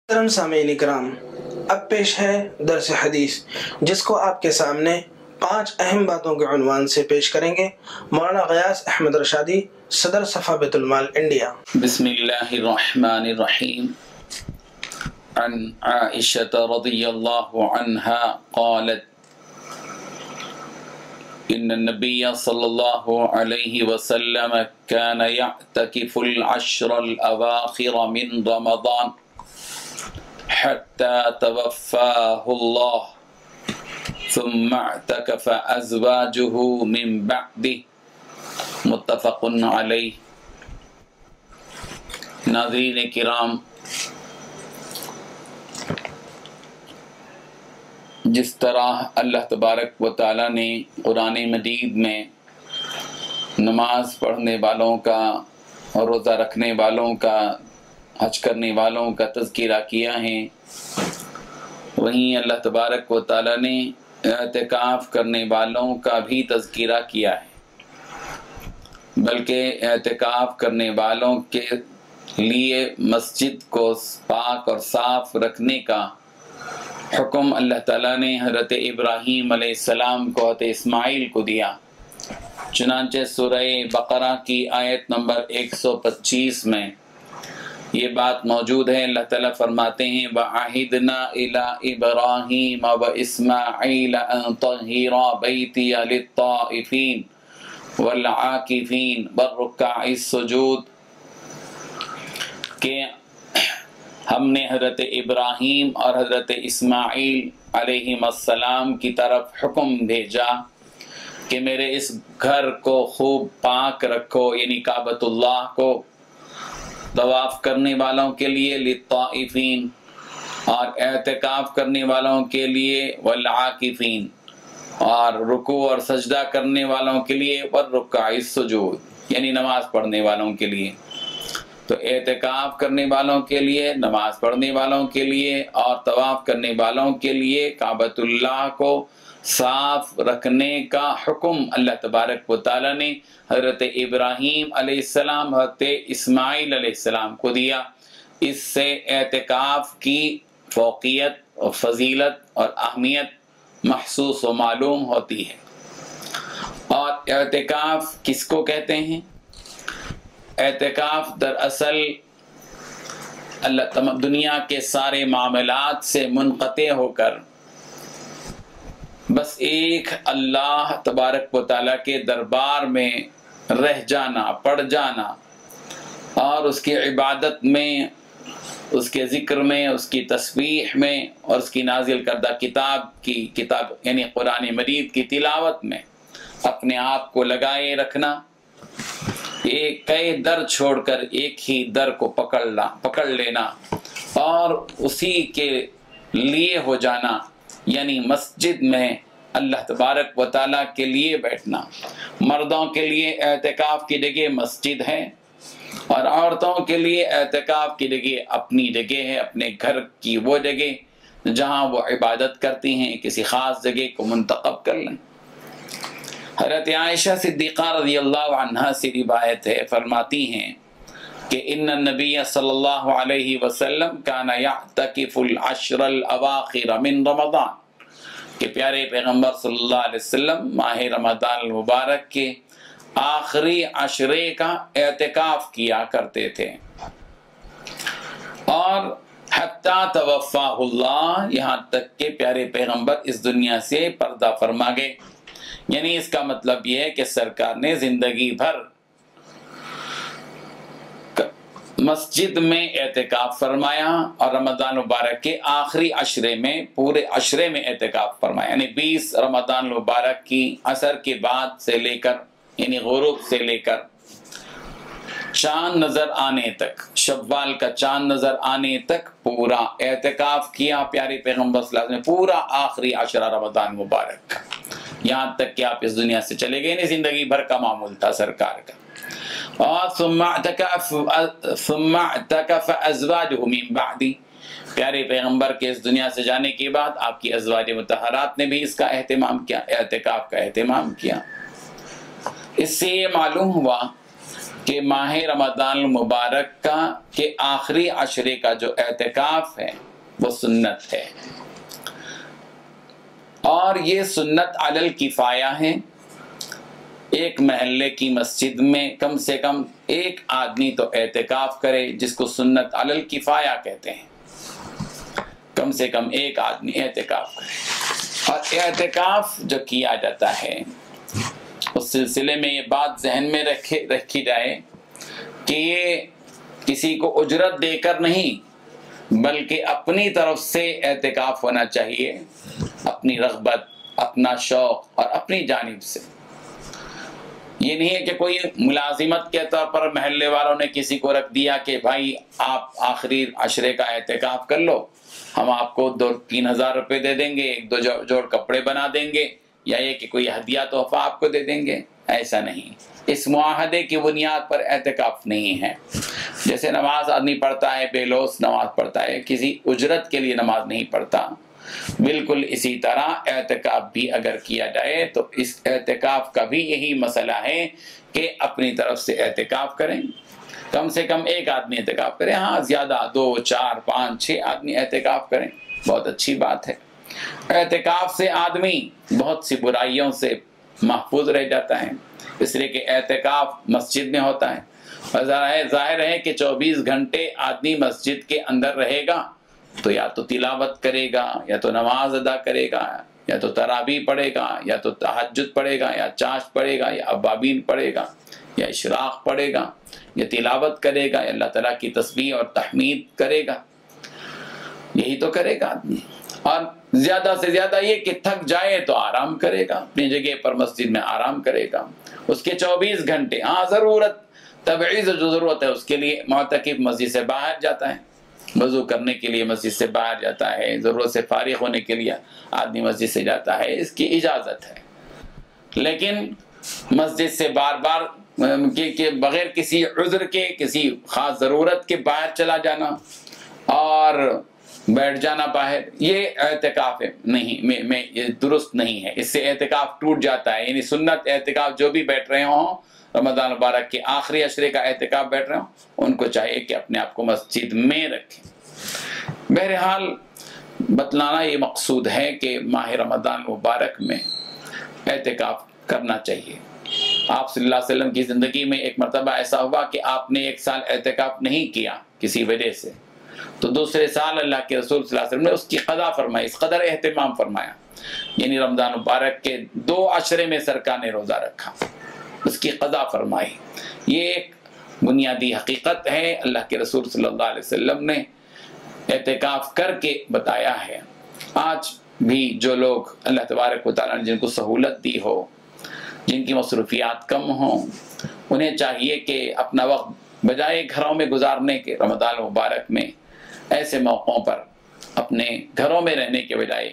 محترم سامعین اکرام، اب پیش ہے درس حدیث جس کو آپ کے سامنے 5 اہم باتوں کے عنوان سے پیش کریں گے مولانا غیاث احمد رشادی، صدر صفا بیت المال انڈیا۔ بسم اللہ الرحمن الرحیم۔ عن عائشة رضی اللہ عنہا قالت ان النبی صلی اللہ علیہ وسلم كان يعتكف العشر الاواخر من رمضان حتى توفاه الله ثم اعتكف ازواجه من بعده متفق علیہ۔ ناظرین کرام، جس طرح اللہ تبارک و تعالیٰ نے قرآن مجید میں نماز پڑھنے والوں کا، روزہ رکھنے والوں کا، حج کرنے والوں کا تذکرہ کیا ہے، وہیں اللہ تبارک و تعالیٰ نے اعتکاف کرنے والوں کا بھی تذکرہ کیا ہے، بلکہ اعتکاف کرنے والوں کے لیے مسجد کو پاک اور صاف رکھنے کا حکم اللہ تعالیٰ نے حضرت ابراہیم علیہ السلام کو، حضرت اسماعیل کو دیا۔ چنانچہ سورہ بقرہ کی آیت نمبر 125 میں یہ بات موجود ہے۔ اللہ تعالیٰ فرماتے ہیں وَعَهِدْنَا إِلَىٰ إِبْرَاهِيمَ وَإِسْمَاعِيلَ أَن طَهِّرَا بَيْتِيَ لِلطَّائِفِينَ وَالْعَاكِفِينَ وَالرُّكَّعِ السُّجُودِ، کہ ہم نے حضرت ابراہیم اور حضرت اسماعیل علیہ السلام کی طرف حکم بھیجا کہ میرے اس گھر کو خوب پاک رکھو، یعنی کعبۃ اللہ کو طواف کرنے والوں کے لیے، للطائفین، اور اعتکاف کرنے والوں کے لیے، والعاکفین، اور رکوع اور سجدہ کرنے والوں کے لیے، والرکع السجود، یعنی نماز پڑھنے والوں کے لیے۔ تو اعتکاف کرنے والوں کے لیے، نماز پڑھنے والوں کے لیے اور طواف کرنے والوں کے لیے کعبۃ اللہ کو صاف رکھنے کا حکم اللہ تبارک و تعالیٰ نے حضرت ابراہیم علیہ السلام، حضرت اسماعیل علیہ السلام کو دیا۔ اس سے اعتکاف کی فوقیت اور فضیلت اور اہمیت محسوس و معلوم ہوتی ہے۔ اور اعتکاف کس کو کہتے ہیں؟ اعتکاف دراصل اللہ دنیا کے سارے معاملات سے منقطع ہو کر بس ایک اللہ تبارک و تعالیٰ کے دربار میں رہ جانا، پڑ جانا، اور اس کی عبادت میں، اس کے ذکر میں، اس کی تسبیح میں، اور اس کی نازل کردہ کتاب یعنی قرآن مجید کی تلاوت میں اپنے آپ کو لگائے رکھنا، ایک کئی در چھوڑ کر ایک ہی در کو پکڑ لینا اور اسی کے لیے ہو جانا، یعنی مسجد میں اللہ تبارک و تعالیٰ کے لیے بیٹھنا۔ مردوں کے لیے اعتکاف کی جگہ مسجد ہے، اور عورتوں کے لیے اعتکاف کی جگہ اپنی جگہ ہے، اپنے گھر کی وہ جگہ جہاں وہ عبادت کرتی ہیں، کسی خاص جگہ کو منتخب کر لیں۔ حضرت عائشہ صدیقہ رضی اللہ عنہا سے روایت ہے، فرماتی ہیں کہ ان النبی صلی اللہ علیہ وسلم کان یعتکف العشر الاواخر من رمضان، کہ پیارے پیغمبر صلی اللہ علیہ وسلم ماہ رمضان المبارک کے آخری عشرے کا اعتکاف کیا کرتے تھے، اور حتی توفاہ اللہ، یہاں تک کہ پیارے پیغمبر اس دنیا سے پردہ فرما گئے۔ یعنی اس کا مطلب یہ ہے کہ سرکار نے زندگی بھر مسجد میں اعتکاف فرمایا، اور رمضان مبارک کے آخری عشرے میں، پورے عشرے میں اعتکاف فرمایا، یعنی 20 رمضان مبارک کی عصر کے بعد سے لے کر، یعنی غروب سے لے کر چاند نظر آنے تک، شوال کا چاند نظر آنے تک پورا اعتکاف کیا پیارے پیغمبر صلی اللہ علیہ وسلم نے، پورا آخری عشرہ رمضان مبارک کا، یہاں تک کہ آپ اس دنیا سے چلے گئے، نہیں زندگی بھر کا معمول تھا سرکار کا۔ اور ثم اعتکف ازواجہ من بعد، پیارے پیغمبر کے اس دنیا سے جانے کے بعد آپ کی ازواج مطہرات نے بھی اس کا اہتمام کیا، اعتکاف کا اہتمام کیا۔ اس سے یہ معلوم ہوا کہ ماہ رمضان المبارک کا کہ آخری عشرے کا جو اعتکاف ہے وہ سنت ہے، اور یہ سنت علی الکفایہ ہے۔ ایک محلے کی مسجد میں کم سے کم ایک آدمی تو اعتکاف کرے، جس کو سنت علی الکفایہ کہتے ہیں، کم سے کم ایک آدمی اعتکاف کرے۔ اور اعتکاف جو کیا جاتا ہے اس سلسلے میں یہ بات ذہن میں رکھی جائے کہ یہ کسی کو اجرت دے کر نہیں بلکہ اپنی طرف سے اعتکاف ہونا چاہیے، اپنی رغبت، اپنا شوق اور اپنی جانب سے۔ یہ نہیں ہے کہ کوئی ملازمت کے طور پر محلے والوں نے کسی کو رکھ دیا کہ بھائی آپ آخری عشرے کا اعتکاف کر لو، ہم آپ کو 2-3 ہزار روپے دے دیں گے، 1-2 جوڑ کپڑے بنا دیں گے، یا یہ کہ کوئی ہدیہ تحفہ آپ کو دے دیں گے۔ ایسا نہیں، اس معاہدے کی بنیاد پر اعتکاف نہیں ہے۔ جیسے نماز آدمی پڑھتا ہے، بے لوث نماز پڑھتا ہے، کسی اجرت کے لیے نماز نہیں پڑھتا، بالکل اسی طرح اعتکاف بھی اگر کیا جائے تو اس اعتکاف کا بھی یہی مسئلہ ہے کہ اپنی طرف سے اعتکاف کریں، کم سے کم ایک آدمی اعتکاف کریں، ہاں زیادہ 2, 4, 5, 6 آدمی اعتکاف کریں، بہت اچھی بات ہے۔ اعتکاف سے آدمی بہت سی برائیوں سے محفوظ رہ جاتا ہے، اس لیے کہ اعتکاف مسجد میں ہوتا ہے، اور ظاہر ہے کہ 24 گھنٹے آدمی مسجد کے اندر رہے گا تو یا تو تلاوت کرے گا، یا تو نماز ادا کرے گا، یا تو تراویح پڑھے گا، یا تو تہجد پڑھے گا، یا چاشت پڑھے گا، یا ابابین پڑھے گا، یا اشراق پڑھے گا، یا تلاوت کرے گا، یا اللہ تعالیٰ کی تسبیح اور تحمید کرے گا، یہی تو کرے گا آدمی۔ اور زیادہ سے زیادہ یہ کہ تھک جائے تو آرام کرے گا، اپنی جگہ پر مسجد میں آرام کرے گا۔ اس کے 24 گھنٹے ہاں ضرورت تبعیض جو ضرورت ہے اس کے لیے معتکف مسجد سے باہر جاتا ہے، وضو کرنے کے لیے مسجد سے باہر جاتا ہے، ضرورت سے فارغ ہونے کے لیے آدمی مسجد سے جاتا ہے، اس کی اجازت ہے۔ لیکن مسجد سے بار بار کہ بغیر کسی عذر کے، کسی خاص ضرورت کے باہر چلا جانا اور بیٹھ جانا باہر، یہ اعتکاف نہیں، یہ درست نہیں ہے، اس سے اعتکاف ٹوٹ جاتا ہے۔ یعنی سنت اعتکاف جو بھی بیٹھ رہے ہوں، رمضان مبارک کے آخری عشرے کا اعتکاف بیٹھ رہے ہوں، ان کو چاہیے کہ اپنے آپ کو مسجد میں رکھیں۔ بہرحال بتلانا یہ مقصود ہے کہ ماہ رمضان مبارک میں اعتکاف کرنا چاہیے۔ آپ صلی اللہ علیہ وسلم کی زندگی میں ایک مرتبہ ایسا ہوا کہ آپ نے 1 سال اعتکاف نہیں کیا کسی وجہ سے، تو دوسرے سال اللہ کے رسول صلی اللہ علیہ وسلم نے اس کی قضا فرمائی، اس قدر اہتمام فرمایا، یعنی رمضان مبارک کے 2 عشرے میں سرکار نے روزہ رکھا، اس کی قضا فرمائی۔ یہ ایک بنیادی حقیقت ہے، اللہ کے رسول صلی اللہ علیہ وسلم نے اعتکاف کر کے بتایا ہے۔ آج بھی جو لوگ اللہ تبارک و تعالیٰ نے جن کو سہولت دی ہو، جن کی مصروفیات کم ہوں، انہیں چاہیے کہ اپنا وقت بجائے گھروں میں گزارنے کے رمضان مبارک میں ایسے موقعوں پر اپنے گھروں میں رہنے کے بجائے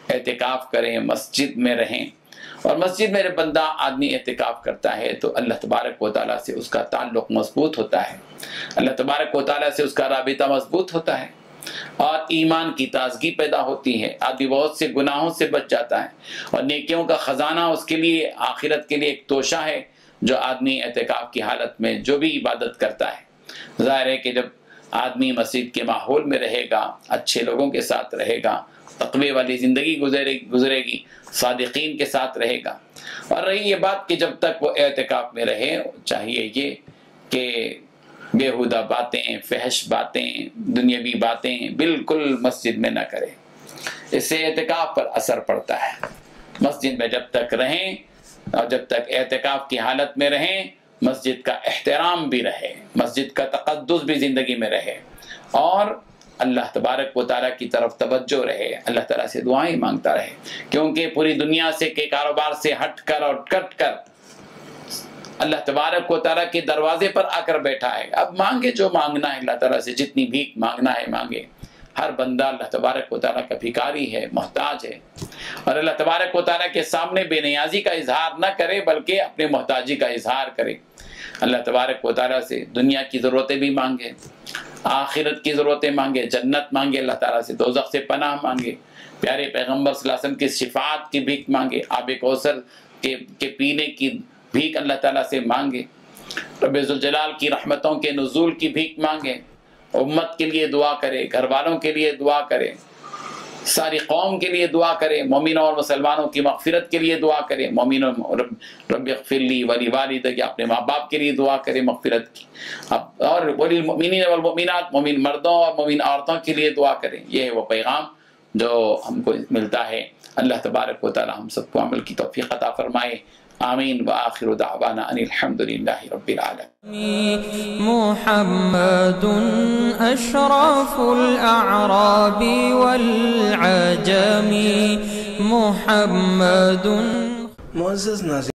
اعتکاف کریں، مسجد میں رہیں۔ اور مسجد میں بندہ آدمی اعتکاف کرتا ہے تو اللہ تبارک و تعالیٰ سے اس کا تعلق مضبوط ہوتا ہے، اللہ تبارک و تعالیٰ سے اس کا رابطہ مضبوط ہوتا ہے، اور ایمان کی تازگی پیدا ہوتی ہے، آدمی بہت سے گناہوں سے بچ جاتا ہے، اور نیکیوں کا خزانہ اس کے لیے آخرت کے لیے ایک توشہ ہے جو آدمی اعتکاف کی حالت میں جو بھی عبادت کرتا ہے۔ ظاہر ہے کہ جب آدمی مسجد کے ماحول میں رہے گا، اچھے لوگوں کے ساتھ رہے گا، تقوی والی زندگی گزرے گی، صادقین کے ساتھ رہے گا۔ اور رہی یہ بات کہ جب تک وہ اعتکاف میں رہے، چاہیے یہ کہ بیہودہ باتیں، فحش باتیں، دنیاوی باتیں بالکل مسجد میں نہ کرے، اس سے اعتکاف پر اثر پڑتا ہے۔ مسجد میں جب تک رہیں اور جب تک اعتکاف کی حالت میں رہیں، مسجد کا احترام بھی رہے، مسجد کا تقدس بھی زندگی میں رہے، اور اللہ تبارک و تعالیٰ کی طرف توجہ رہے، اللہ تعالیٰ سے دعائیں مانگتا رہے، کیونکہ پوری دنیا سے کے کاروبار سے ہٹ کر اور کٹ کر اللہ تبارک و تعالیٰ کے دروازے پر آ کر بیٹھا ہے۔ اب مانگے جو مانگنا ہے اللہ تعالیٰ سے، جتنی بھیک مانگنا ہے مانگے۔ ہر بندہ اللہ تبارک و تعالیٰ کا بھکاری ہے، محتاج ہے، اور اللہ تبارک و تعالیٰ کے سامنے بے نیازی کا اظہار نہ کرے بلکہ اپنے محتاجی کا اظہار کرے۔ اللہ تبارک و تعالیٰ سے دنیا کی ضرورتیں بھی مانگے، آخرت کی ضرورتیں مانگے، جنت مانگے، اللہ تعالیٰ سے دوزخ سے پناہ مانگے، پیارے پیغمبر صلی اللہ علیہ وسلم کی شفاعت کی بھیک مانگے، آب کوثر کے پینے کی بھیک اللہ تعالیٰ سے مانگے۔ رب ذوالجلال کی رحمتوں کے نزول کی بھیک مانگیں، امت کے لیے دعا کرے، گھر والوں کے لیے دعا کرے، ساری قوم کے لیے دعا کرے، مومنوں اور مسلمانوں کی مغفرت کے لیے دعا کرے، مومنوں رب اغفر لی ولی والدی، اپنے ماں باپ کے لیے دعا کرے مغفرت کی، اور وللمؤمنین والمؤمنات، مومن مردوں اور مومن عورتوں کے لیے دعا کریں۔ یہ ہے وہ پیغام جو ہم کو ملتا ہے۔ اللہ تبارک و تعالی ہم سب کو عمل کی توفیق عطا فرمائے، آمین۔ وآخر دعوانا ان الحمدللہ رب العالمین۔ محمد اشرف الاعراب والعجم، محمد۔ معزز ناظرین،